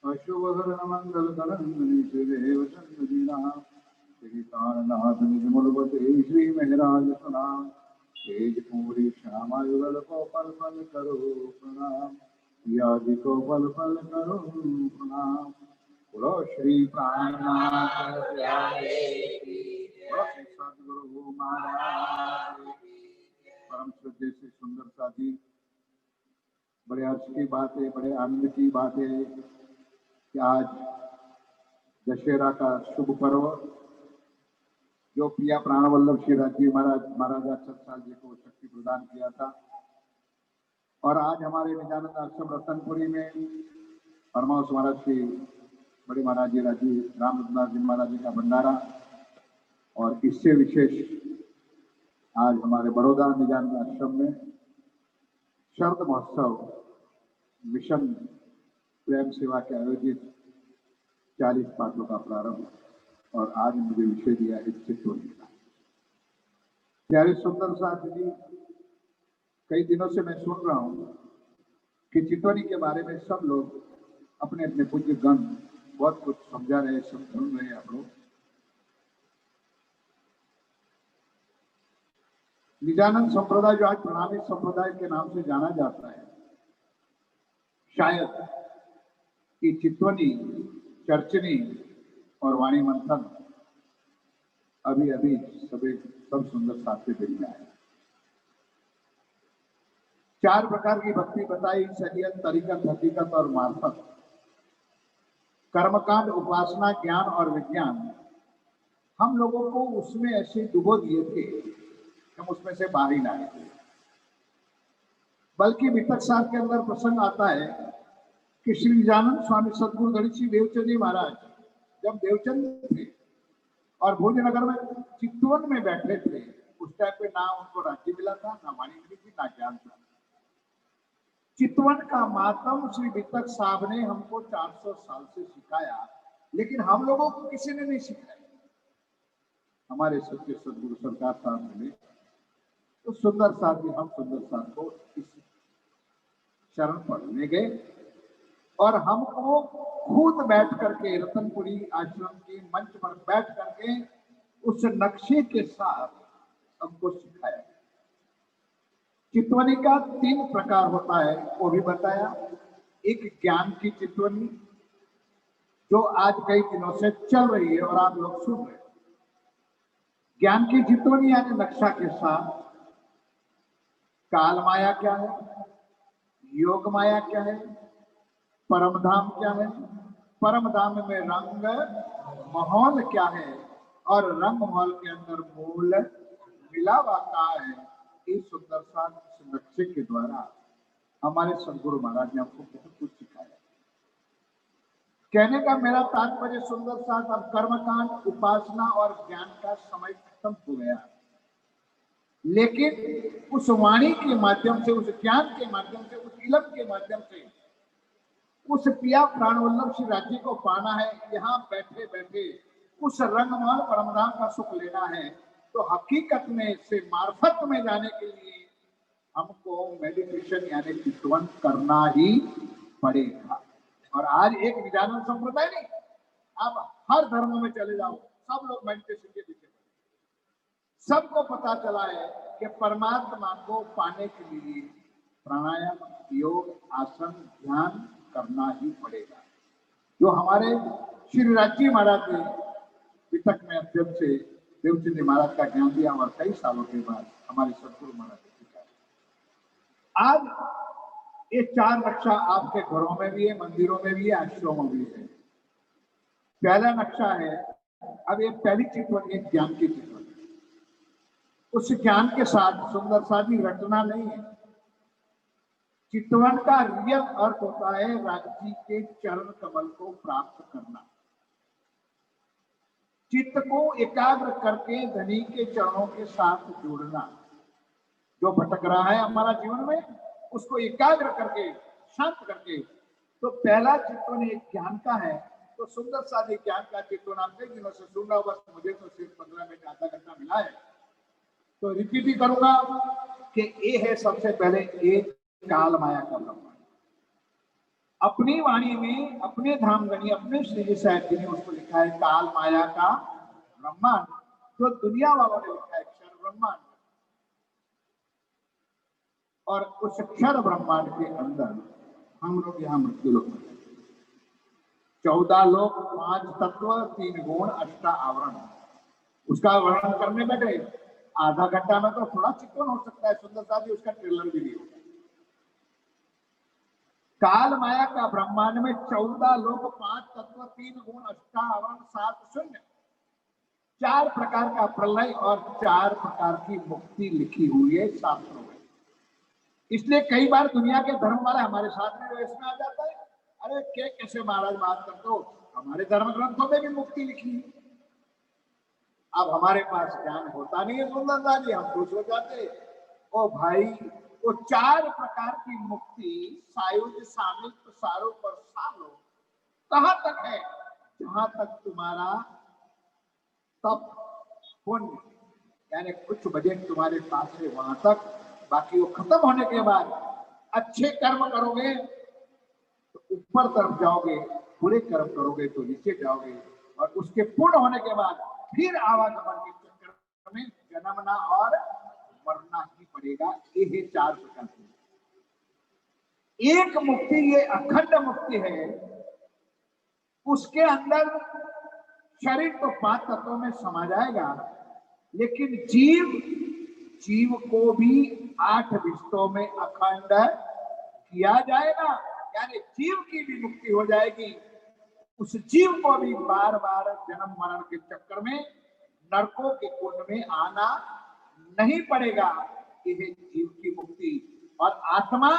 अशुभहरण मंगल कलंदनी श्री देवचंद्र दीना श्री तारनाथ निजमुलपते श्री महराज प्रणाम तेज पूरी श्यामा युगल को पल पल करो प्रणाम यादि को पल पल करो प्रणाम। बोलो श्री प्राणनाथ प्यारे बोलो श्री सद्गुरु महाराज परम श्रद्धेय से सुंदर साथी, बड़े हर्ष की बात है, बड़े आनंद की बात है कि आज दशहरा का शुभ पर्व जो प्रिया प्राणवल्लभ श्री राज्य महाराजा सतसाल जी को शक्ति प्रदान किया था और आज हमारे निजानंद आश्रम रतनपुरी में परमांश महाराज श्री बड़े महाराज जी राजीव रामनाथ जी महाराज जी का भंडारा और इससे विशेष आज हमारे बड़ौदा निजानंद आश्रम में शरद महोत्सव मिशन प्रेम सेवा के आयोजित 40 पाठों का प्रारंभ और आज मुझे विषय दिया है चित्तौनी का। प्यारे सुंदर साथ जी, कई दिनों से मैं सुन रहा हूं कि चित्तौनी के बारे में सब लोग अपने अपने पूज्य गण बहुत कुछ समझा रहे, समझ रहे हैं आप लोग। निजानंद संप्रदाय जो आज प्रणामी संप्रदाय के नाम से जाना जाता है, शायद कि चित्तौनी, चर्चनी और वाणी मंथन अभी अभी सब सुंदर साथ से मिल जाए। 4 प्रकार की भक्ति बताई, शरीयत, तरीकत, हकीकत और मार्फत, कर्मकांड, उपासना, ज्ञान और विज्ञान। हम लोगों को उसमें ऐसे डुबो दिए थे, हम उसमें से बाहर ही ना आए थे। बल्कि वितक सार के अंदर प्रसंग आता है कि श्री निजानंद स्वामी सदगुरु गणेश जी देवचंद जी महाराज जब देवचंद थे और भोजनगर में चित्तौन में बैठे थे, उस टाइम पे ना उनको राज्य मिला था, ना वाणी मिली थी, ना ज्ञान था। चित्तौन का मातम श्री वितक साहब ने हमको 400 साल से सिखाया, लेकिन हम लोगों को किसी ने नहीं सिखाया। हमारे सच्चे सदगुरु सरकार साहब मिले तो सुंदर साथ जी, हम सुंदर साथ को इस शरण पढ़ने गए और हमको खुद बैठ करके रतनपुरी आश्रम के मंच पर बैठ करके उस नक्शे के साथ हमको सिखाया। चित्तौनी का 3 प्रकार होता है, वो भी बताया। एक ज्ञान की चित्तौनी जो आज कई दिनों से चल रही है और आप लोग सुन रहे हैं। ज्ञान की चित्तौनी यानी नक्शा के साथ काल माया क्या है, योग माया क्या है, परम धाम क्या है, परम धाम में रंग माहौल क्या है और रंग माहौल के अंदर मूल मिलावा का है। इस सुंदर साथ नक्शे के द्वारा हमारे सदगुरु महाराज ने हमको बहुत कुछ सिखाया। कहने का मेरा तात्पर्य सुंदर साथ, अब कर्मकांड, उपासना और ज्ञान का समय खत्म हो गया, लेकिन उस वाणी के माध्यम से, उस ज्ञान के माध्यम से, उस इलम के माध्यम से उस प्रिया प्राणवल्लभ श्री राज्य को पाना है। यहाँ बैठे बैठे उस रंगमहल परमधाम का सुख लेना है, तो हकीकत में से मार्फत में जाने के लिए हमको मेडिटेशन यानी चित्तवन करना ही पड़ेगा। और आज एक निजानंद संप्रदाय नहीं, आप हर धर्म में चले जाओ, सब लोग मेडिटेशन के पीछे। सबको पता चला है कि परमात्मा को पाने के लिए प्राणायाम, योग, आसन, ध्यान करना ही पड़ेगा। जो हमारे श्री राज्य महाराज ने वितक में अध्ययन से देवचंद महाराज का ज्ञान दिया और कई सालों के बाद हमारे सदगुरु महाराज ने सिखाया। आज ये 4 नक्शा आपके घरों में भी है, मंदिरों में भी है, आश्रमों में भी है। पहला नक्शा है, अब ये पहली चित्तौनी ज्ञान की चित्तौनी। उस ज्ञान के साथ सुंदर साथी रटना नहीं है। चित्तवन का रियल अर्थ होता है राज्य के चरण कमल को प्राप्त करना, चित्त को एकाग्र करके धनी के चरणों के साथ जोड़ना। जो भटक रहा है हमारा जीवन में, उसको एकाग्र करके, शांत करके। तो पहला चित्तवन एक ज्ञान का है। तो सुंदर साथी ज्ञान का चित्तवन आप कई दिनों से सुन रहा हूं, बस मुझे तो सिर्फ 15 मिनट, आधा घंटा मिला है, तो रिपीट ही करूंगा कि ये है सबसे पहले एक काल माया का ब्रह्मांड। अपनी वाणी में, अपने धामगणी, अपने श्री साहिब जी ने उसको लिखा है काल माया का ब्रह्मांड। तो दुनिया वालों ने लिखा है क्षर ब्रह्मांड। और उस क्षर ब्रह्मांड के अंदर हम लोग यहाँ मृत्यु लोक में 14 लोक, 5 तत्व, 3 गुण, 8 आवरण, उसका वर्णन करने बैठे आधा घंटा में तो थोड़ा चिकन हो सकता है। सुंदर साहब जी उसका ट्रेलर भी दिया। काल माया का ब्रह्मांड में 14 लोक, 5 तत्व, 3 गुण, 8 आवरण, 7 शून्य, 4 प्रकार का प्रलय और 4 प्रकार की मुक्ति लिखी हुई है शास्त्रों में। इसलिए कई बार दुनिया के धर्म वाले हमारे साथ में इसमें आ जाता है, अरे क्या कैसे महाराज बात करते हो, हमारे धर्म ग्रंथों में भी मुक्ति लिखी है। अब हमारे पास ज्ञान होता नहीं है सुंदरता जी, हम खुश हो जाते। ओ भाई, वो 4 प्रकार की मुक्ति सायुज, सामिल, सारो और सालो कहां तक है? जहां तक तुम्हारा तप पुण्य यानी कुछ बजट तुम्हारे पास है वहां तक। बाकी वो खत्म होने के बाद अच्छे कर्म करोगे तो ऊपर तरफ जाओगे, बुरे कर्म करोगे तो नीचे जाओगे। और उसके पूर्ण होने के बाद फिर आवागमन के चक्कर में जन्मना और मरना ही पड़ेगा। ये है 4 प्रकार की। एक मुक्ति ये अखंड मुक्ति है, उसके अंदर शरीर तो 5 तत्वों में समा जाएगा, लेकिन जीव को भी 8 विस्तों में अखंड किया जाएगा। यानी जीव की भी मुक्ति हो जाएगी। उस जीव को भी बार बार जन्म मरण के चक्कर में नरकों के कुंड में आना नहीं पड़ेगा। यह जीव की मुक्ति। और आत्मा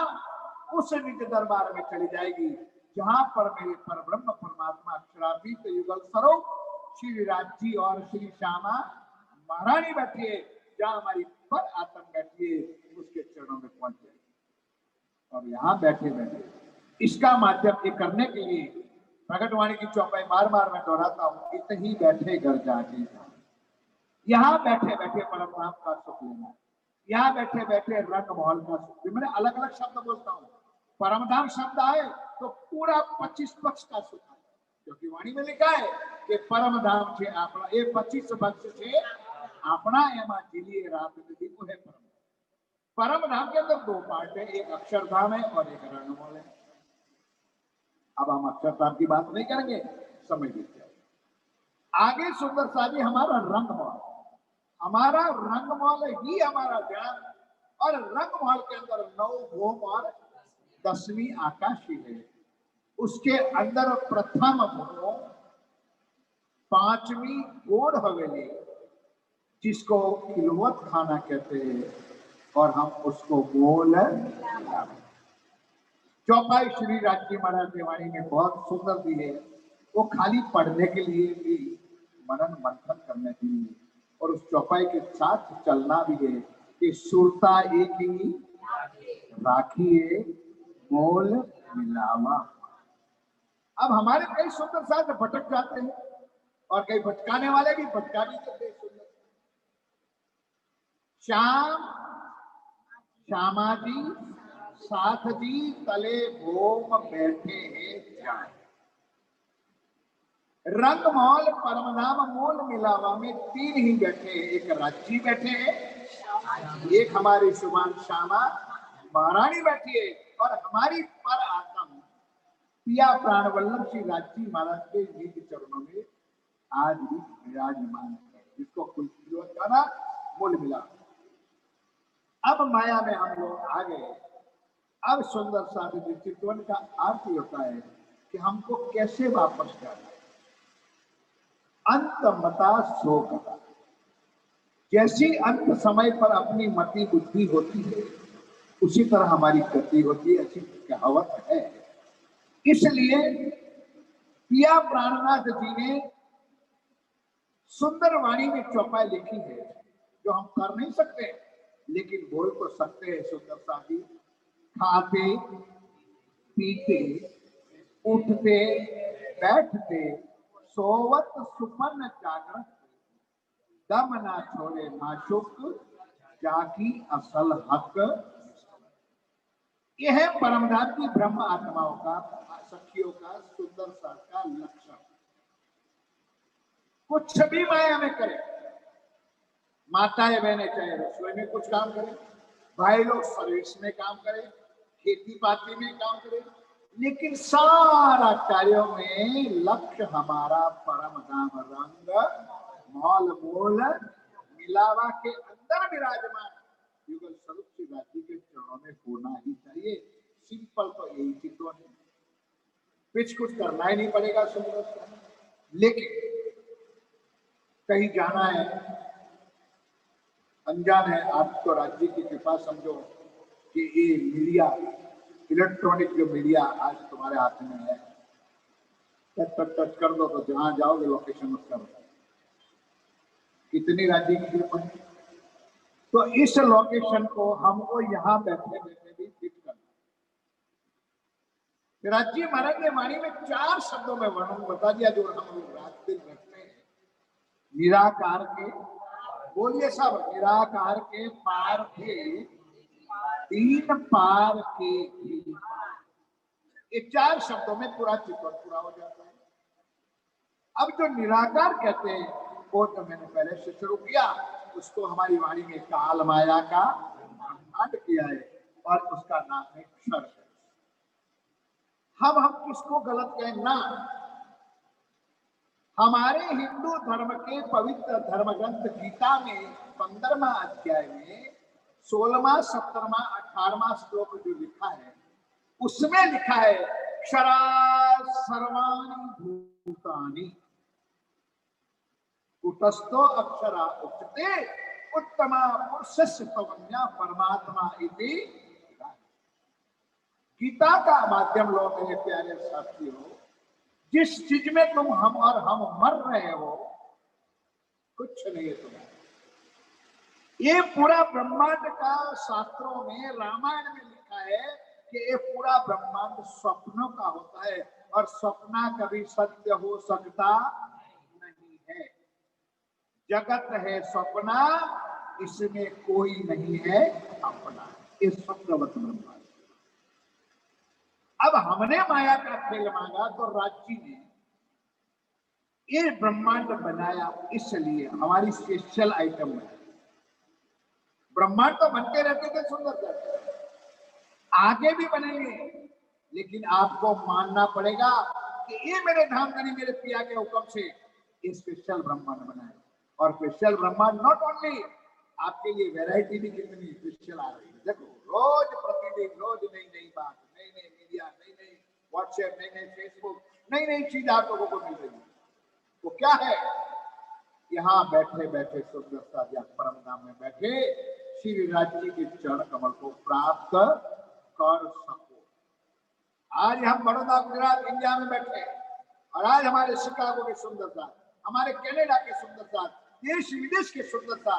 उस नित्य दरबार में चली जाएगी जहां पर मेरे पर ब्रह्म परमात्मा अक्षरातीत युगल स्वरूप श्री राज जी और श्री श्यामा महारानी बैठी है, जहां हमारी पर आत्मा बैठी है, उसके चरणों में पहुंच जाएगी। और यहाँ बैठे बैठे इसका माध्यम ये करने के लिए प्रकटवाणी की चौपाई बार बार मैं दोहराता हूं, इतनी बैठे घर जाके यहाँ बैठे बैठे परम धाम का सुख लेना, यहाँ बैठे बैठे रंग महल का सुख। मैंने अलग अलग शब्द बोलता हूँ, परम धाम शब्द आए तो पूरा 25 पक्ष का सुख है, क्योंकि वाणी में लिखा है कि परम धाम से अपना ये 25 पक्ष से अपना एमा जिलिए रात नदी को है परम। परम धाम के अंदर 2 पार्ट है, एक अक्षरधाम है और एक रंगमहल है। अब हम अक्षरधाम की बात नहीं करेंगे, समय बीत जाएगा। आगे सुंदर साजी हमारा रंगमहल, हमारा रंगमहल ही हमारा ध्यान। और रंगमहल के अंदर 9 भूम और 10वीं आकाशी है। उसके अंदर प्रथम भूम, 5वीं गोड़ हवेली जिसको खिलवत खाना कहते हैं, और हम उसको बोल चौपाई श्री राजी महाराज देवानी में बहुत सुंदर दी है। वो खाली पढ़ने के लिए भी, मनन मंथन करने के लिए, और उस चौपाई के साथ चलना भी है कि सुरता एक ही राखिए मोल मिलावा। अब हमारे कई सुंदर साथ भटक जाते हैं और कई भटकाने वाले भी भटका भी देते हैं। सुंदर श्याम श्यामा जी साथ जी तले भोम बैठे हैं जाए। रंगमहल परमधाम मोल मिलावा में 3 ही बैठे हैं, एक राज्जी बैठे हैं, एक हमारी सुभान श्यामा महारानी बैठी है, और हमारी पर आत्म पिया प्राण वल्लभ श्री राजी महाराज के निज चरणों में आज भी विराजमान है, जिसको कोई गाना मोल मिला। अब माया में हम लोग आ गए। अब सुंदर साथी चितवन का अर्थ होता है कि हमको कैसे वापस जाना। अंत मता शोक, जैसी अंत समय पर अपनी मति बुद्धि होती है उसी तरह हमारी गति होती है, ऐसी कहावत है। इसलिए पिया प्राणनाथ जी ने सुंदर वाणी में चौपाई लिखी है, जो हम कर नहीं सकते लेकिन बोल तो सकते हैं। सुंदर साथी खाते पीते उठते बैठते सोवत सुपन जागृत, दम ना छोड़े माशुक जाकी असल हक। यह है परमधाम की ब्रह्म आत्माओं का सखियों का, सुंदर सा का लक्षण। कुछ भी माया में करे, माताएं बहनें चाहे रसोई में कुछ काम करें, भाई लोग सर्विस में काम करें, खेती बाती में काम करें, लेकिन सारा कार्यों में लक्ष्य हमारा परम धाम रंग मौल मूल मिलावा के अंदर विराजमान युगल स्वरूप श्री राजी के चरणों में होना ही चाहिए। सिंपल तो यही चित्तवन है, कुछ करना ही नहीं पड़ेगा सुंदर। लेकिन कहीं जाना है, अनजान है, आपको राज्य की कृपा समझो कि ये मीडिया, इलेक्ट्रॉनिक जो मीडिया आज तुम्हारे हाथ में है, टच कर दो तो जहां जाओगे लोकेशन उसका बताओ। कितनी राज्य की कृपा है। तो इस लोकेशन को हमको यहाँ बैठे बैठे भी फिट करना। राज्य महाराज ने वाणी में 4 शब्दों में वर्णन बता दिया जो हम लोग रात दिन रखते हैं। निराकार के, बोलिए सब, निराकार के पार थे 3 पार के भी पार। ये 4 शब्दों में पूरा चित्रण पूरा हो जाता है। अब जो निराकार कहते हैं वो तो मैंने पहले से शुरू किया, उसको हमारी वाणी में काल माया का ब्रह्मांड किया है और उसका नाम है क्षर। हम किसको गलत कहें ना, हमारे हिंदू धर्म के पवित्र धर्म ग्रंथ गीता में 15वां अध्याय में 16वां, 17वां, 18वां श्लोक जो लिखा है उसमें लिखा है क्षरा सर्वाणि भूतानि कुटस्थो अक्षरा उच्यते उत्तमा पुरुषस्य पवन्या परमात्मा इति। गीता का माध्यम लो मेरे प्यारे साथियों, जिस चीज में तुम हम मर रहे हो कुछ नहीं है तुम्हें। ये पूरा ब्रह्मांड का शास्त्रों में, रामायण में लिखा है कि ये पूरा ब्रह्मांड स्वप्नों का होता है और स्वप्न कभी सत्य हो सकता नहीं है। जगत है स्वप्ना, इसमें कोई नहीं है अपना, ये स्वप्नवत ब्रह्मांड। अब हमने माया का खेल मांगा तो राज्य ने ये ब्रह्मांड बनाया, इसलिए हमारी स्पेशल आइटम है। ब्रह्मांड तो बनते रहते थे सुंदर, आगे भी बनेंगे, लेकिन आपको मानना पड़ेगा कि ये मेरे धाम धनी मेरे पिया के हुक्म से ये स्पेशल ब्रह्मांड बनाए। और स्पेशल ब्रह्मांड नॉट ओनली आपके लिए, वैरायटी भी कितनी स्पेशल आ रही है। देखो रोज प्रतिदिन रोज नई नई बात, नई नई मीडिया, नई नई व्हाट्सएप, नई नई फेसबुक, नई नई चीज आप लोगों को मिल रही है। तो क्या है, यहाँ बैठे बैठे सुंदर सा परम धाम में बैठे श्री राज्य के चरण कमल को प्राप्त कर सको। आज हम बड़ौदा, गुजरात, इंडिया में बैठे और आज हमारे शिकागो की सुंदरता, हमारे कनाडा की सुंदरता, देश विदेश की सुंदरता,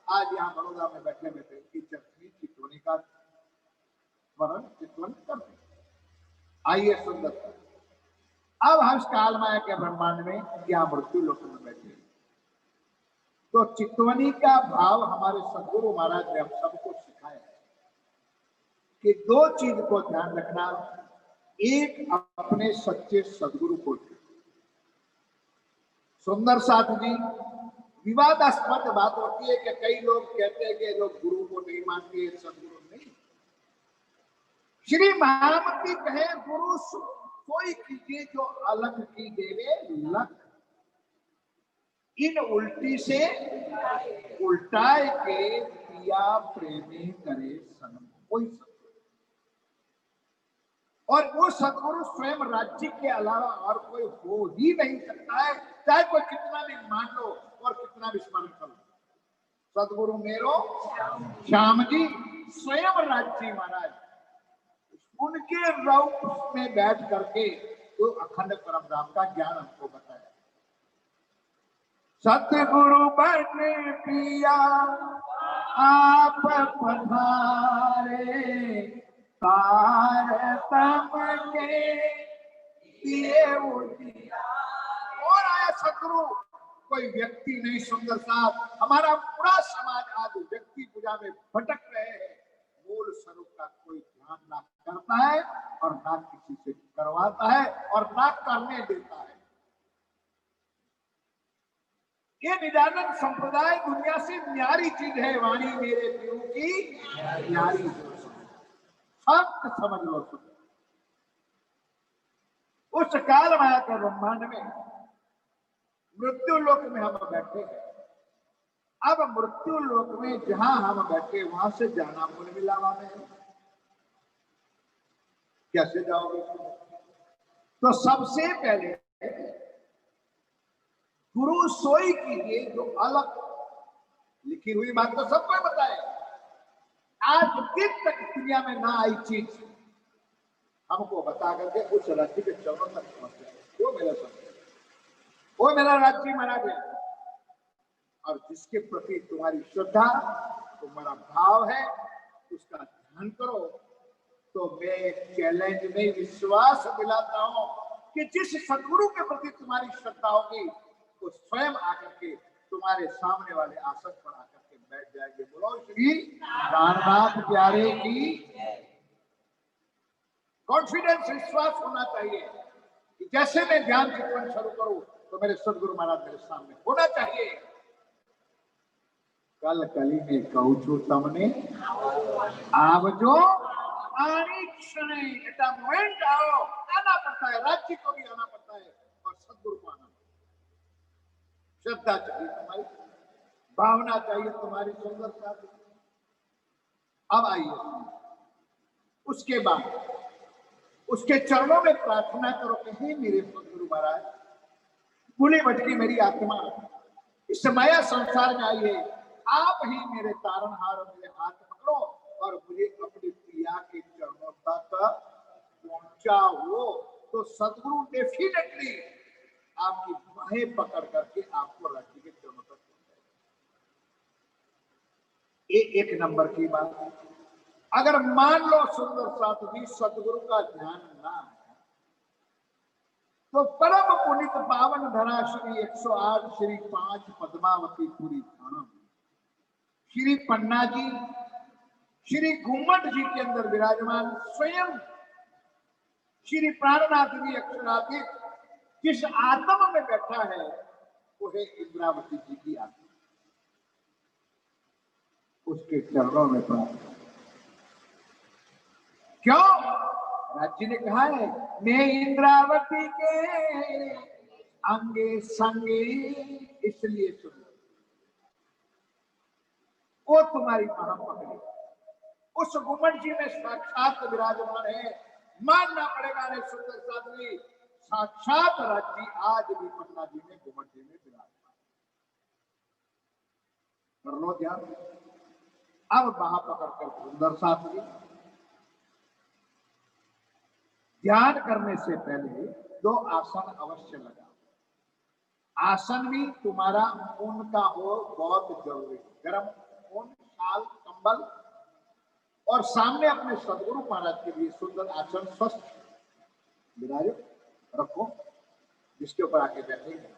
आज यहाँ बड़ौदा में बैठे बैठे की चटनी चितवनी का स्मरण चितवन करते। आइए सुंदरता, अब हम काल माया के ब्रह्मांड में या मृत्यु लोक में बैठे। तो चितवनी का भाव हमारे सदगुरु महाराज ने हम सबको सिखाया है कि 2 चीज को ध्यान रखना। एक, अपने सच्चे सदगुरु को। सुंदर साथ जी, विवादास्पद बात होती है कि कई लोग कहते हैं कि लोग गुरु को नहीं मानते, सदगुरु नहीं। श्री महामती कहे गुरु कोई कीजिए जो अलग की देवे लग, इन उल्टी से उल्टाए के पिया प्रेमी करे सनम। कोई और वो सदगुरु स्वयं राज्य के अलावा और कोई हो ही नहीं सकता है, चाहे कोई कितना भी मान लो और कितना भी स्मरण कर लो। सदगुरु मेरो श्याम जी स्वयं राज्य महाराज, उनके रूप में बैठ करके तो अखंड परम धाम का ज्ञान हमको बताया। सतगुरु बने पिया आप पधारे, तारतम के दिए उजिया। और आया सतगुरु, कोई व्यक्ति नहीं सुंदर साहब, हमारा पूरा समाज आज व्यक्ति पूजा में भटक रहे हैं, मूल स्वरूप का कोई ध्यान ग्रहण ना करता है और ना किसी से करवाता है और ना करने देता है। ये निजानंद संप्रदाय दुनिया से न्यारी चीज है। वाणी मेरे पीरू की न्यारी सत्य समझ लो। उस काल माया के ब्रह्मांड में मृत्यु लोक में हम बैठे हैं। अब मृत्यु लोक में जहां हम बैठे वहां से जाना मूल मिलावा में है। कैसे जाओगे? तो सबसे पहले गुरु सोई कीजिए जो अलग लिखी हुई बात तो सबको बताए। आज दिन तक दुनिया में ना आई चीज हमको बता करके उस राज्य के चरणों तक पहुंच जाए। वो मेरा समय, वो मेरा राज्य माना गया। और जिसके प्रति तुम्हारी श्रद्धा, तुम्हारा भाव है, उसका ध्यान करो। तो मैं एक चैलेंज में विश्वास दिलाता हूं कि जिस सदगुरु के प्रति तुम्हारी श्रद्धा होगी वो स्वयं आकर के तुम्हारे सामने वाले आसन पर आकर के बैठ जाएंगे। बोलो श्री प्राणनाथ प्यारे की। कॉन्फिडेंस, विश्वास होना चाहिए कि जैसे मैं ध्यान चिंतन शुरू करूं तो मेरे सदगुरु महाराज मेरे सामने होना चाहिए। कल कली में कहूं छू तमने आवजो आनी क्षणे। एटा मोमेंट आओ, आना पड़ता है। राज्य को भी आना पड़ता है और सदगुरु को आना पड़ता है। श्रद्धा चाहिए तुम्हारी, भावना चाहिए तुम्हारी, सुंदरता। अब आइए उसके बाद उसके चरणों में प्रार्थना करो कि हे मेरे सदगुरु महाराज, भूली भटकी मेरी आत्मा इस माया संसार में आई है। आप ही मेरे तारणहार, मेरे हाथ पकड़ो और मुझे अपने प्रिया के चरणों तक पहुंचाओ। तो सदगुरु डेफिनेटली आपकी बाहें पकड़ करके आपको राज्य के चरणों तक पहुंचाएगा। ये एक नंबर की बात है। अगर मान लो सुंदर साथ भी सदगुरु का ध्यान ना है तो परम पुनित पावन धरा श्री 108 श्री 5 पद्मावती पुरी थाना श्री पन्ना जी, श्री घूमट जी के अंदर विराजमान स्वयं श्री प्राणनाथ जी अक्षरातीत जिस आत्मा में बैठा है वो है इंद्रावती जी की आत्मा। उसके चरणों में प्रार्थना। क्यों? राज्य ने कहा है मैं इंद्रावती के अंगे संगे, इसलिए सुन वो तुम्हारी बाह पकड़ी। उस घुमट जी में साक्षात विराजमान है। मानना पड़ेगा ने सुंदर साधवी, साक्षात राज्य आज भी पन्ना जी में, घुमट जी में विराजमान। कर लो ध्यान। अब बाह पकड़कर सुंदर साधवी ध्यान करने से पहले 2 आसन अवश्य लगा। आसन भी तुम्हारा ऊन का हो, बहुत जरूरी। गर्म ऊन, शाल, कंबल, और सामने अपने सदगुरु महाराज के लिए सुंदर आसन स्वस्थ बिराजो रखो, जिसके ऊपर आके बैठेंगे।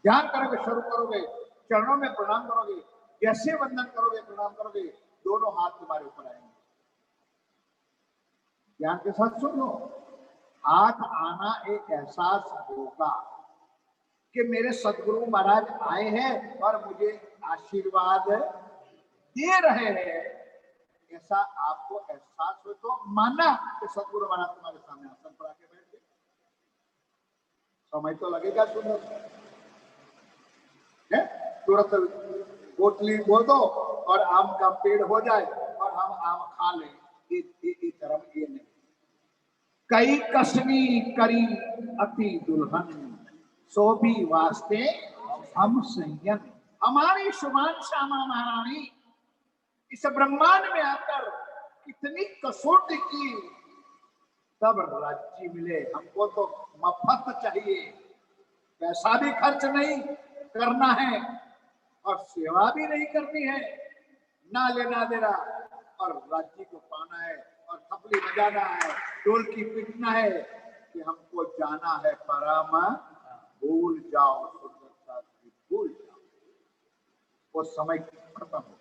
ध्यान करोगे, शुरू करोगे, चरणों में प्रणाम करोगे। जैसे वंदन करोगे, प्रणाम करोगे, दोनों हाथ तुम्हारे ऊपर आएंगे। ध्यान के साथ सुन लो। हाथ आना एक एहसास होगा कि मेरे सदगुरु महाराज आए हैं और मुझे आशीर्वाद दे रहे हैं। ऐसा आपको एहसास हो तो मानना कि सदगुरु महाराज तुम्हारे सामने आसन पर आके बैठ गए। समय तो लगेगा सुंदर है। तुरंत बोतली बोल दो और आम का पेड़ हो जाए और हम आम खा लें, ये धर्म ये नहीं। कई कसमी करी अति दुल्हन, सो भी वास्ते हम संयम। हमारी शुभान श्यामा महारानी इस ब्रह्मांड में आकर कितनी कसौटी की, तब राज्य मिले। हमको तो मफत चाहिए, पैसा भी खर्च नहीं करना है और सेवा भी नहीं करनी है, ना लेना देना, और राज्य को पाना है और थपली बजाना है, ढोलकी पीटना है कि हमको जाना है परम भूल जाओ, सुंदरता भूल जाओ। वो समय खत्म हो गया।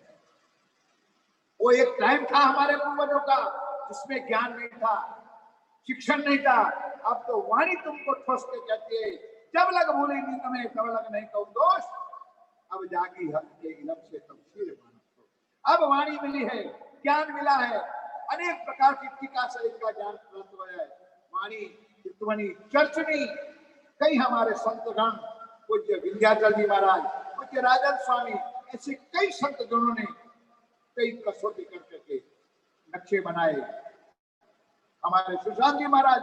वो एक टाइम था हमारे पूर्वजों का जिसमें ज्ञान नहीं था, शिक्षण नहीं था, अब तो वाणी तुमको ठोस के कहती है, जब लग भूले नींद में तब लग नहीं कहूं दोष, अब जागी हक के इलम से तफसीर मानो। अब वाणी मिली है, ज्ञान मिला है, अनेक प्रकार की टीका सहित का ज्ञान प्राप्त हुआ है। वाणी चितवनी चर्चनी, कई हमारे संतगण, पूज्य विंध्याचल जी महाराज, पूज्य राजन स्वामी, ऐसे कई संत जनों ने कई कसौटी करके नक्शे बनाए। हमारे सुशांत जी महाराज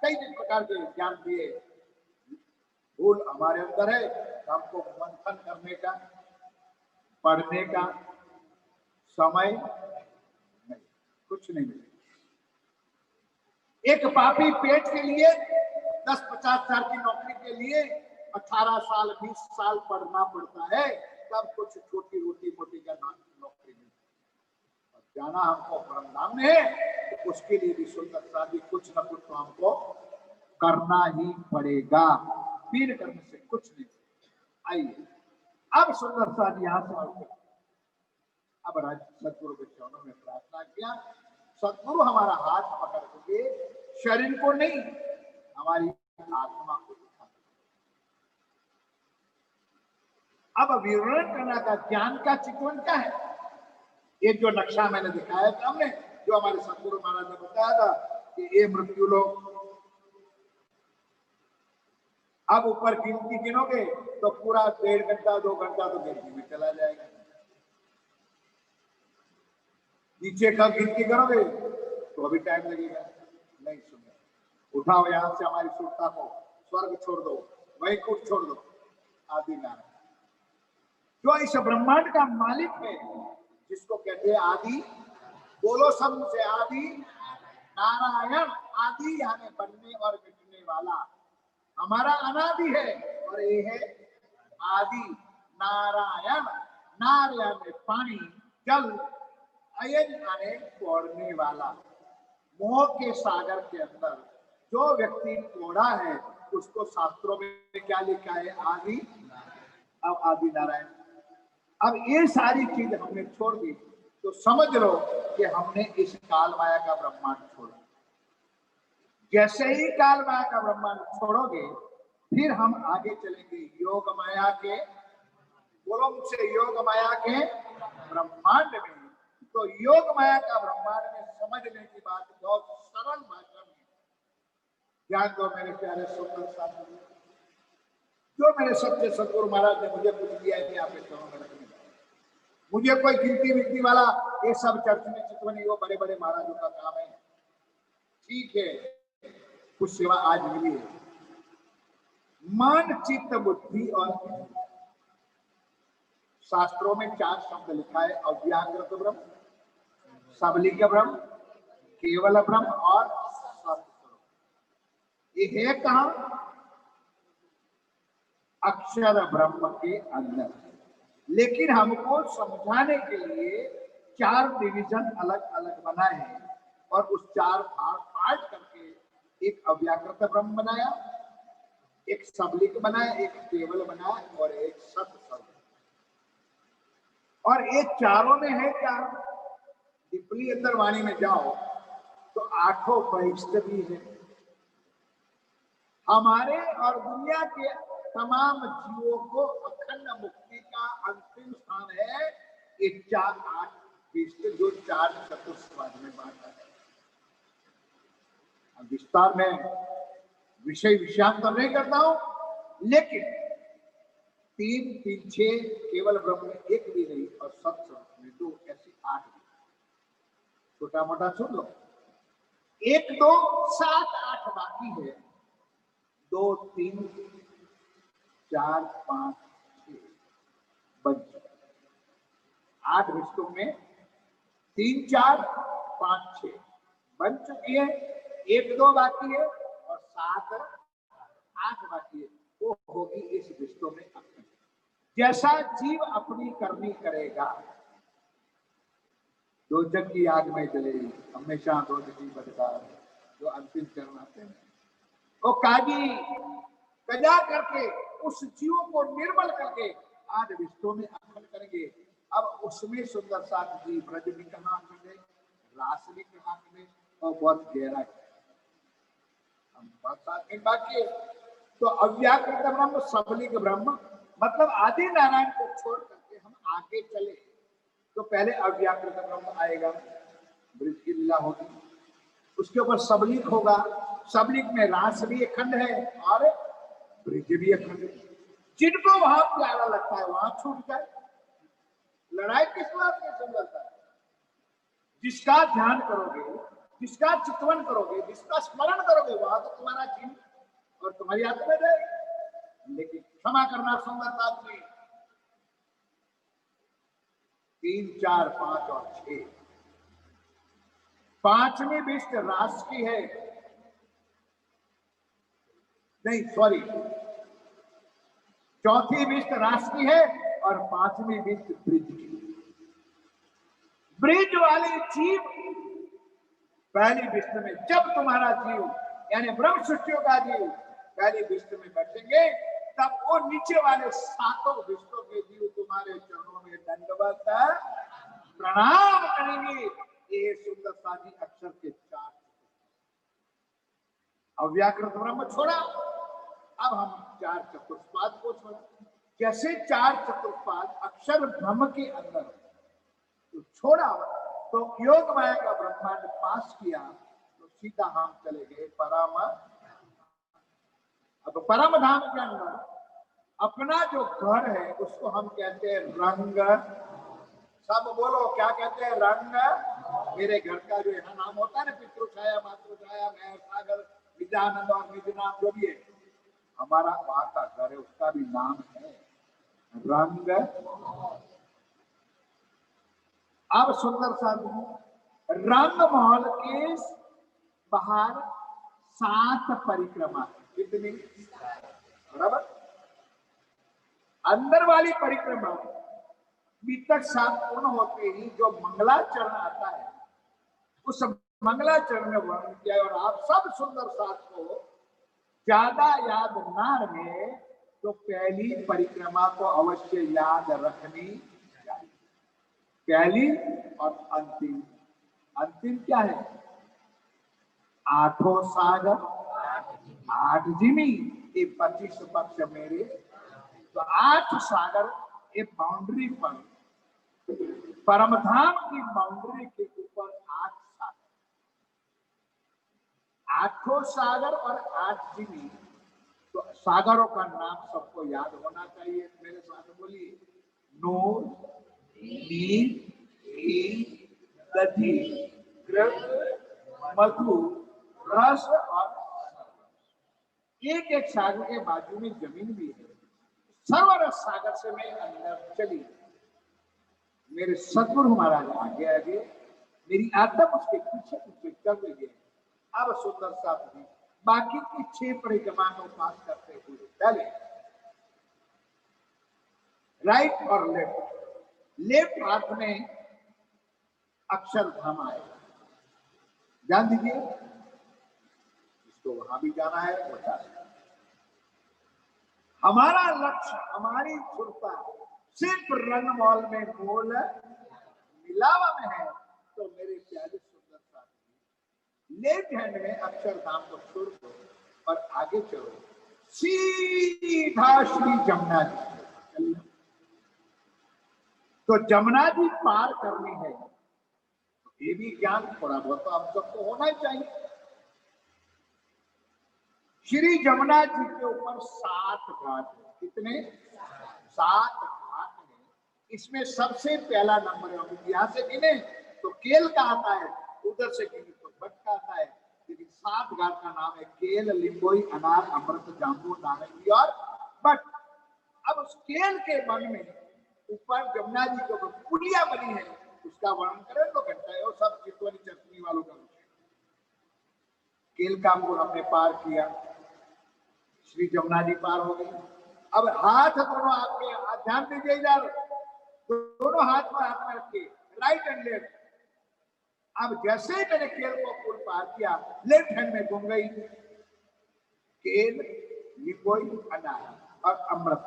कई प्रकार के ज्ञान दिए। भूल हमारे अंदर है, हमको मंथन करने का, पढ़ने का समय नहीं, कुछ नहीं मिलेगा। एक पापी पेट के लिए 10-50 हजार की नौकरी के लिए 18 साल 20 साल पढ़ना पड़ता है, तब कुछ छोटी रोटी मोटी का नौकरी मिलती है। जाना हमको परमधाम में है, तो उसके लिए भी सुंदर शादी कुछ न कुछ तो हमको करना ही पड़ेगा, फिर करने से कुछ नहीं। आइए अब सुंदर शादी यहां से अब सदगुरु के चरणों में प्रार्थना किया, सदगुरु हमारा हाथ पकड़ के शरीर को नहीं, हमारी आत्मा को दिखा। अब विवरण करना का ज्ञान का चितवन क्या है? ये जो नक्शा मैंने दिखाया था हमने, जो हमारे सदगुरु महाराज ने बताया था कि ये मृत्यु लोग, अब ऊपर गिनती गिनोगे तो पूरा 1.5 घंटा 2 घंटा तो गिनती में चला जाएगा। नीचे का गिनती करोगे तो अभी टाइम लगेगा। नहीं सुनो, उठाओ यहां से हमारी सुरता को, स्वर्ग छोड़ दो, वैकुंठ छोड़ दो, आदि नारायण जो इस ब्रह्मांड का मालिक है, जिसको कहते हैं आदि, बोलो सब से आदि नारायण। आदि यानी बनने और मिटने वाला, हमारा अनादि है और ये है आदि। नारायण, नारायण में पानी जल, अयन आने पौड़ने वाला। मोह के सागर के अंदर जो व्यक्ति पौड़ा है, उसको शास्त्रों में क्या लिखा है? आदि। अब आदि नारायण, अब ये सारी चीज हमने छोड़ दी तो समझ लो कि हमने इस काल माया का ब्रह्मांड छोड़ा। जैसे ही काल माया का ब्रह्मांड छोड़ोगे, फिर हम आगे चलेंगे योग माया के, बोलो मुझसे, योग माया के ब्रह्मांड में। तो योग माया का ब्रह्मांड में समझने की बात बहुत सरल भाषा में ध्यान दो मेरे प्यारे सुंदर साथी। जो मेरे सच्चे सदगुरु महाराज ने मुझे कुछ दिया है, आपके चरणों में रखने, मुझे कोई गिनती विनती वाला ये सब चर्च में चितवनी, वो बड़े बड़े महाराजों का काम है, ठीक है, कुछ सेवा आज मिली है। मन चित्त बुद्धि और शास्त्रों में 4 शब्द लिखा है, अव्याकृत ब्रह्म, सबलिक ब्रह्म, केवल ब्रह्म और सत्स्वरूप। ये है कहां? अक्षर ब्रह्म के अंदर। लेकिन हमको समझाने के लिए 4 डिवीजन अलग अलग बनाए हैं, और उस 4 भाग पार्ट करके एक अव्याकृत ब्रह्म बनाया, एक सबलिक बनाया, एक केवल बनाया और एक सत्स्वरूप। और ये चारों में है क्या? डीपली अंदर वाणी में जाओ तो 8 बहिष्ठ भी है। हमारे और दुनिया के तमाम जीवों को अखंड मुक्ति का अंतिम स्थान है ये 4-8 बहिष्ठ, जो 4 चतुष्पाद में बांटा है। अब विस्तार में विषय विषयांतर नहीं करता हूं, लेकिन 3-3-6 केवल ब्रह्म में एक भी नहीं, और सत्स्वरूप में 2, ऐसी 8 भी। छोटा मोटा सुन लो, 1 2 7 8 बाकी है, 2 3 4 5 6 बन चुके। 8 रिश्तों में 3 4 5 6 बन चुकी है, 1 2 बाकी है और 7 8 बाकी है। वो होगी इस रिश्तों में अपनी। जैसा जीव अपनी करनी करेगा, दो जग की आग में जले हमेशा दो जगी बदकार, जो अंतिम चरण आते हैं, वो काजी कजा करके उस जीव को निर्मल करके 8 रिश्तों में अखंड करेंगे। अब उसमें सुंदर साथ जी ब्रज भी कहाँ मिले, रास भी कहाँ मिले, और बहुत गहरा है, हम 5-7 मिनट बाकी है। तो अव्याकृत ब्रह्म, सबलिंग ब्रह्म, मतलब आदि नारायण को छोड़ करके हम आगे चले तो पहले अव्याकृत ब्रह्म आएगा, ब्रज की लीला होगी, उसके ऊपर सबलिंग होगा, सबलिंग में रास भी अखंड है और ब्रज भी अखंड है। जिनको वहां प्यारा लगता है वहां छूट जाए, लड़ाई किस बात की सुंदरता है। जिसका ध्यान करोगे, जिसका चितवन करोगे, जिसका स्मरण करोगे, वहां तो तुम्हारा जीवन और तुम्हारी आत्मा जाएगी। लेकिन क्षमा करना सुंदरता में 3, 4, 5 और 6, 5वीं बिष्ट रास की है, नहीं सॉरी, 4थी बिष्ट रास की है और 5वीं बिष्ट ब्रिज की। ब्रिज वाले जीव पहली बिष्ट में, जब तुम्हारा जीव यानी ब्रह्म सृष्टियों का जीव पहली बिष्ट में बैठेंगे, तब वो नीचे वाले 7 बिष्टों के जीव तुम्हारे चरणों में दंडवत प्रणाम करेंगे। ये सुंदर साधी अक्षर के 4 अव्याकृत ब्रह्म छोड़ा, अब हम 4 चतुष्पाद को छोड़ा। जैसे 4 चतुष्पाद अक्षर ब्रह्म के अंदर तो छोड़ा, तो योग माया का ब्रह्मांड पास किया, तो सीधा हम चले गए परम। अब परम धाम के अंदर अपना जो घर है उसको हम कहते हैं रंग। सब बोलो क्या कहते हैं? रंग। मेरे घर का जो यहाँ नाम होता है ना, पितृ छाया, मातृ छाया, मैं सागर, विद्यानंद और निज नाम जो भी है, हमारा वहां का घर है, उसका भी नाम है रंग। अब सुंदर सा रंग महल के बाहर 7 परिक्रमा, कितनी? बराबर। अंदर वाली परिक्रमा तक 7 पूर्ण होते ही जो मंगलाचरण आता है, उस मंगलाचरण में वर्णन किया। और आप सब सुंदर साथ को ज्यादा याद ना रहे तो पहली परिक्रमा को अवश्य याद रखनी चाहिए। पहली और अंतिम। अंतिम क्या है? 8 सागर 8 जिमी, ये 25 पक्ष मेरे, तो 8 सागर ये बाउंड्री पर, परमधाम की बाउंड्री के ऊपर 8 सागर, 8 सागर और 8 जिमी। तो सागरों का नाम सबको याद होना चाहिए। मेरे साथ बोलिए, नूर, नील, दधी, मधु, रस और एक सागर के बाजू में जमीन भी है। सर्वरस सागर से मैं अंदर चली, मेरे सदगुरु महाराज आगे आगे, मेरी आत्मा उसके पीछे पीछे चल रही है। अब सुंदर सा बाकी की 6 परिक्रमा को पास करते हुए पहले राइट और लेफ्ट हाथ में अक्षरधाम आएगा, ध्यान दीजिए। इसको वहां भी जाना है, वो जाना। हमारा लक्ष्य, हमारी सुरता सिर्फ रंगमहल में गोल मिलावा में है। तो मेरे प्यारे सुंदर साथी, लेफ्ट हैंड में अक्षरधाम को छोड़ दो और आगे चलो सीधा श्री जमुना जी। तो जमुना जी पार करनी है, ये भी ज्ञान थोड़ा बहुत तो हम सबको होना ही चाहिए। श्री जमुना जी के ऊपर 7 घाट है। कितने? 7 घाट है। इसमें सबसे पहला नंबर है, यहां से गिने तो केल का आता है, उधर से गिने तो बट का आता है, लेकिन 7 घाट का नाम है केल, लिंबोई, अनार, अमृत, जाम्बू, नारंगी और बट। अब उस केल के मन में ऊपर जमुना जी के पुलिया बनी है, उसका वर्णन करें तो घंटा है, वो सब चितवनी चटनी वालों का विषय। केल का पुल हमने पार किया, श्री जमुना जी पार हो गई। अब हाथ दोनों आपके, ध्यान दीजिए इधर, दोनों हाथ में हाथ में रखिए, राइट एंड लेफ्ट। अब जैसे ही मैंने केल को पुल पार किया, लेफ्ट हैंड में घूम गई केल, लिंबोई, अनार और अमृत।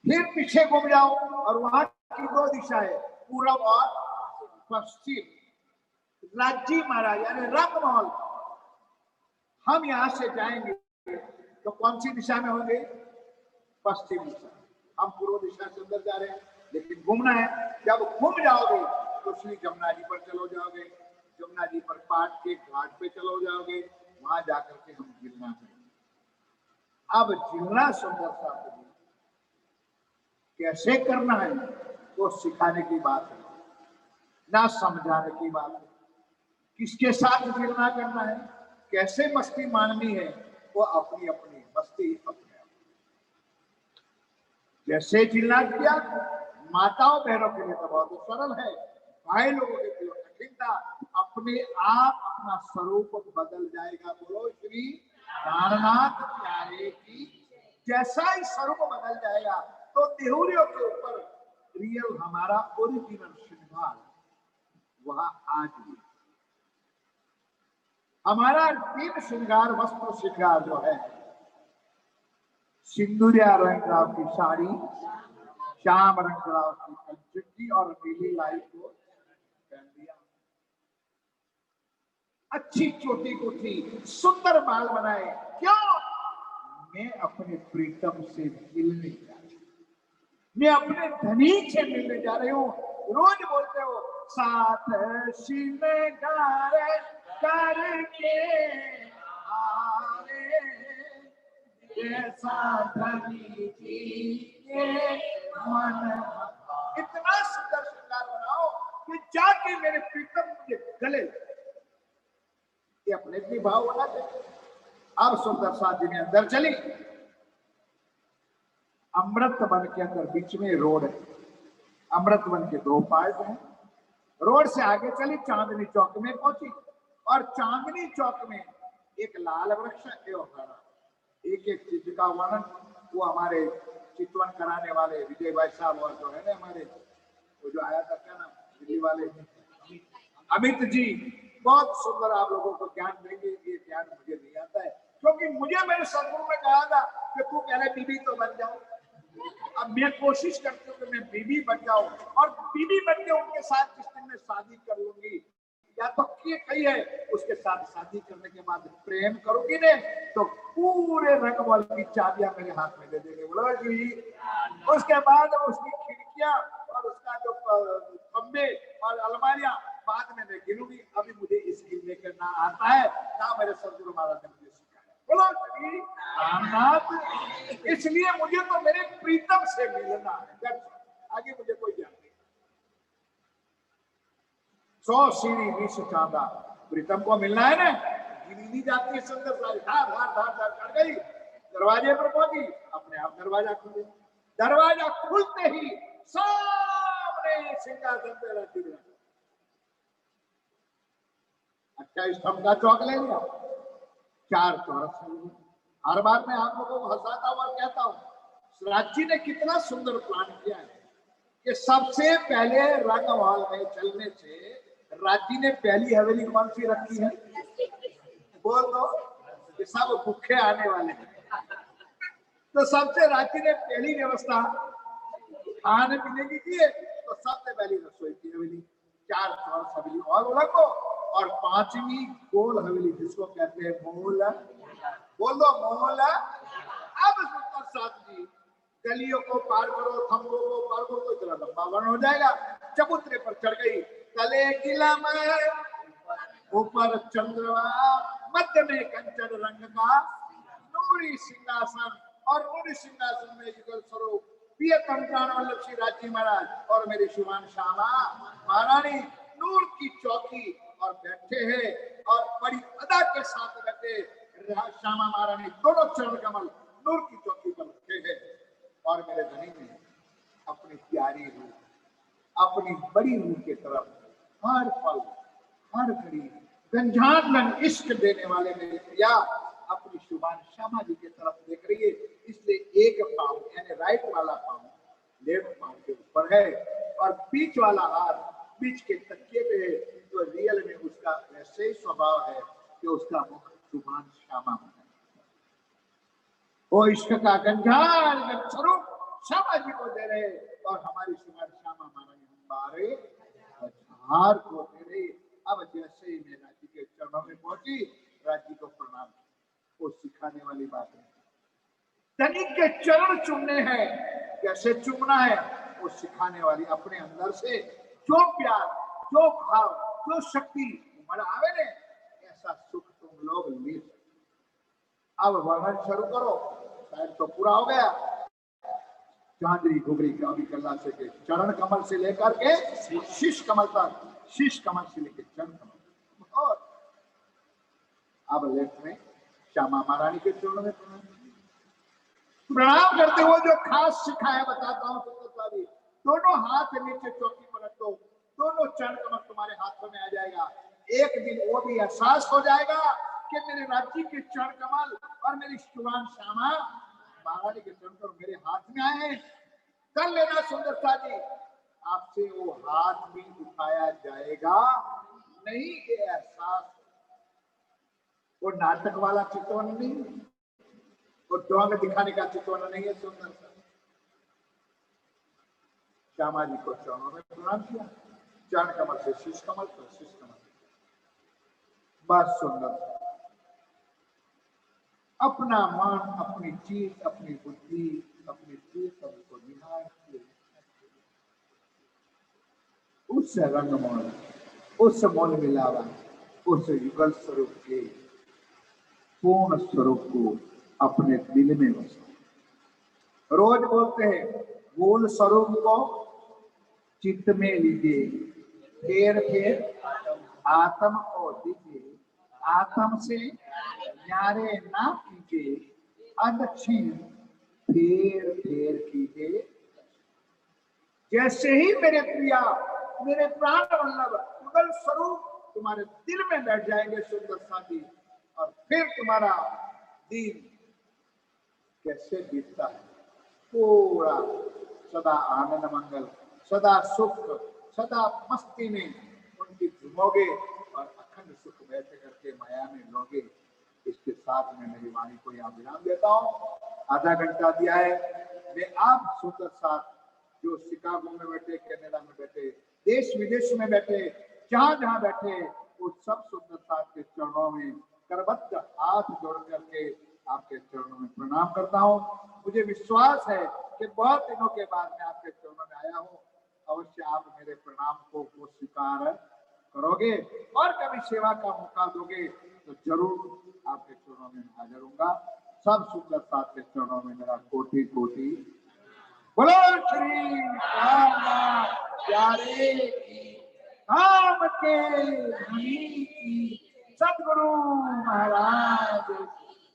फिर पीछे घूम जाओ और वहां की 2 दिशा है, पूरब और पश्चिम। राज्य महाराज यानी रंगमहल। हम यहां से जाएंगे तो कौन सी दिशा में होंगे? पश्चिम दिशा। हम पूर्व दिशा से अंदर जा रहे हैं, लेकिन घूमना है। जब घूम जाओगे तो श्री जमुना जी पर चलो जाओगे, जमुना जी पर पाट के घाट पे चलो जाओगे, वहां जाकर के हम गिरना करेंगे। अब जिलना सुंदर साहब कैसे करना है वो सिखाने की बात है, ना समझाने की बात है। किसके साथ जिलना करना है, कैसे मस्ती माननी है, वो अपनी अपनी मस्ती अपने जैसे जिलना किया। माताओं बहनों के लिए तो बहुत सरल है, भाई लोगों के लिए कठिन था। अपने आप अपना स्वरूप बदल जाएगा। बोलो श्री प्राणनाथ प्यारे की। जैसा ही स्वरूप बदल जाएगा तो देहुरियों के ऊपर रियल हमारा ओरिजिनल श्रृंगार वहां आज भी हमारा तीन श्रृंगार वस्त्र श्रृंगार जो है, सिंदूरिया रंगराव की साड़ी, श्याम रंगराव की पंचुट्टी और नीली लाई को पहन लिया। अच्छी चोटी कोठी, सुंदर बाल बनाए। क्यों? मैं अपने प्रीतम से मिलने जा रही हूं, मैं अपने धनी से मिलने जा रही हूँ। रोज बोलते हो साथ श्रृंगार करके आवे, जैसा धनी के मन। इतना सुंदर श्रृंगार बनाओ कि जाके मेरे प्रीतम मुझे गले। ये अपने भी भाव होना चाहिए। अब सुंदर साथ जी ने अंदर चली। अमृत वन के अंदर बीच में रोड है, अमृत वन के दो पार्ट हैं। रोड से आगे चली, चांदनी चौक में पहुंची और चांदनी चौक में एक लाल वृक्ष एवं हरा, एक एक चीज का वर्णन वो हमारे चितवन कराने वाले विजय भाई साहब और जो है ना हमारे वो जो आया था, क्या नाम, दिल्ली वाले अमित जी, बहुत सुंदर आप लोगों को ज्ञान देंगे। ये ज्ञान मुझे नहीं आता है, क्योंकि मुझे मेरे सदगुरु ने कहा था कि तू पहले बीबी तो बन जाओ। अब मैं कोशिश करती हूँ कि मैं बीबी बन जाऊं, और बीबी बन के उनके साथ जिस दिन मैं शादी कर लूंगी, या तो ये कही है उसके साथ शादी करने के बाद प्रेम करूंगी ने, तो पूरे रंगमहल की चाबियां मेरे हाथ में दे देंगे। बोलो जी। उसके बाद उसकी खिड़कियां और उसका जो खंबे और अलमारियां बाद में मैं गिनूंगी। अभी मुझे इस गिनने का ना आता है, ना मेरे सदगुरु महाराज ने मुझे सिखाया। बोलो श्री रामनाथ। इसलिए मुझे तो मेरे प्रीतम से मिलना है, आगे मुझे कोई ज्ञान नहीं। 100 सीढ़ी 20 चांदा, प्रीतम को मिलना है ना। गिनी जाती है सुंदर सारी, धार धार धार धार चढ़ गई, दरवाजे पर पहुंची, अपने आप दरवाजा खुले। दरवाजा खुलते ही सामने सिंहासन पे रहती है। 28 स्तंभ का चौक ले लिया, 4 चौरस। हर बार मैं आप लोगों को हंसाता हुआ कहता हूँ, राज्य ने कितना सुंदर प्लान किया है कि सबसे पहले रंगमहल में चलने से राज्य ने पहली हवेली कौन सी रखी है? बोल दो कि सब भूखे आने वाले हैं। तो सबसे राज्य ने पहली व्यवस्था खाने पीने की की है, तो सबसे पहली रसोई की हवेली, 4 चौरस हवेली और रखो, और 5वीं गोल हवेली जिसको कहते हैं मोल। बोल दो मोल। अब सुंदर साथ जी गलियों को पार करो, थम्बों को पार करो, तो इतना लंबा वर्ण हो जाएगा। चबूतरे पर चढ़ गई, तले किला में, ऊपर चंद्रमा, मध्य में कंचन रंग का नूरी सिंहासन, और नूरी सिंहासन में युगल स्वरूप प्रियतम प्राणवल्लभ श्री राज्य महाराज और मेरी शिवान श्यामा महारानी नूर की चौकी और बैठे हैं, और बड़ी अदा के साथ बैठे श्यामा महारानी दोनों चरण कमल नूर की चौकी पर रखे हैं। और मेरे धनी ने अपनी प्यारी रूह, अपनी बड़ी रूह की तरफ हर पल हर घड़ी गंजान इश्क देने वाले मेरे प्रिया अपनी शुभान श्यामा जी की तरफ देख रही है। इसलिए एक पांव यानी राइट वाला पांव लेफ्ट पांव के ऊपर है, और बीच वाला हाथ बीच के तकिए पे है। तो रियल में उसका वैसे ही स्वभाव है कि उसका मुख शुभान श्यामा है। वो इश्क का गंजार स्वरूप श्यामा जी को दे रहे, और हमारी शुभान श्यामा महारानी हमारे हार को दे रहे। अब जैसे ही मैं राज्य के चरणों में पहुंची, राज्य को प्रणाम, वो सिखाने वाली बात है। धनिक के चरण चूमने हैं, कैसे चूमना है वो सिखाने वाली, अपने अंदर से जो प्यार, जो भाव, जो शक्ति उमड़ आवे ने, ऐसा सुख तुम लोग ले। अब वर्णन शुरू करो, शायद तो पूरा हो गया। चांदरी घुघरी कावी कल्ला से के चरण कमल से लेकर के शीश कमल तक, शीश कमल से लेकर चरण कमल। और अब लेफ्ट में श्यामा महारानी के चरणों में प्रणाम करते हुए जो खास सिखाया बताता हूं सुंदरता जी। दोनों हाथ नीचे चौकी पर रख दो, दोनों चरण कमल तुम्हारे हाथों में आ जाएगा। एक दिन वो भी एहसास हो जाएगा कि मेरे राज्य के चरण कमल और मेरी शुभान श्यामा महारानी के चरण कमल मेरे हाथ में आए हैं। कर लेना सुंदरता जी, आपसे वो हाथ भी उठाया जाएगा नहीं, ये एहसास। वो नाटक वाला चितवन नहीं, वो ढोंग दिखाने का चितवन नहीं है। सुंदर सा श्यामा जी को चरणों में प्रणाम किया, चरण कमल से शीश कमल पर, शीश कमल बस। सुंदर अपना मन, अपनी चीज, अपनी बुद्धि, अपनी चीज को निहार उस रंगमोल, उस मोल मिलावा, उस युगल स्वरूप के पूर्ण स्वरूप को अपने दिल में बसा। रोज बोलते हैं मूल स्वरूप को चित्त में लीजिए, फिर आत्म को दीजिए, आत्म से न्यारे ना कीजिए, अदक्षिण फेर फेर कीजिए। जैसे ही मेरे प्रिया, मेरे प्राण वल्लभ युगल स्वरूप तुम्हारे दिल में बैठ जाएंगे सुंदर साथी, और फिर तुम्हारा दिन कैसे बीतता है, पूरा सदा आनंद मंगल, सदा सुख, सदा मस्ती में उनकी झूमोगे और अखंड सुख बैठ करके माया में लोगे। इसके साथ में मेरी वाणी को यहाँ विराम देता हूँ। आधा घंटा दिया है। मैं आप सुंदर साथ जो शिकागो में बैठे, कनाडा में बैठे, देश विदेश में बैठे, जहां जहां बैठे, वो सब सुंदर साथ के चरणों में करबद्ध हाथ जोड़ करके आपके चरणों में प्रणाम करता हूँ। मुझे विश्वास है कि बहुत दिनों के बाद मैं आपके चरणों में आया हूँ। अवश्य आप मेरे प्रणाम को स्वीकार करोगे और कभी सेवा का मौका दोगे तो जरूर आपके चरणों में हाजिर होऊंगा। सब सुंदर साथ के चरणों में मेरा कोटि कोटि बोलो श्री राम प्यारे राम के धनी की सद्गुरु महाराज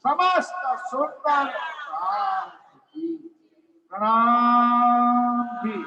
समस्त सुंदर प्रणाम जी।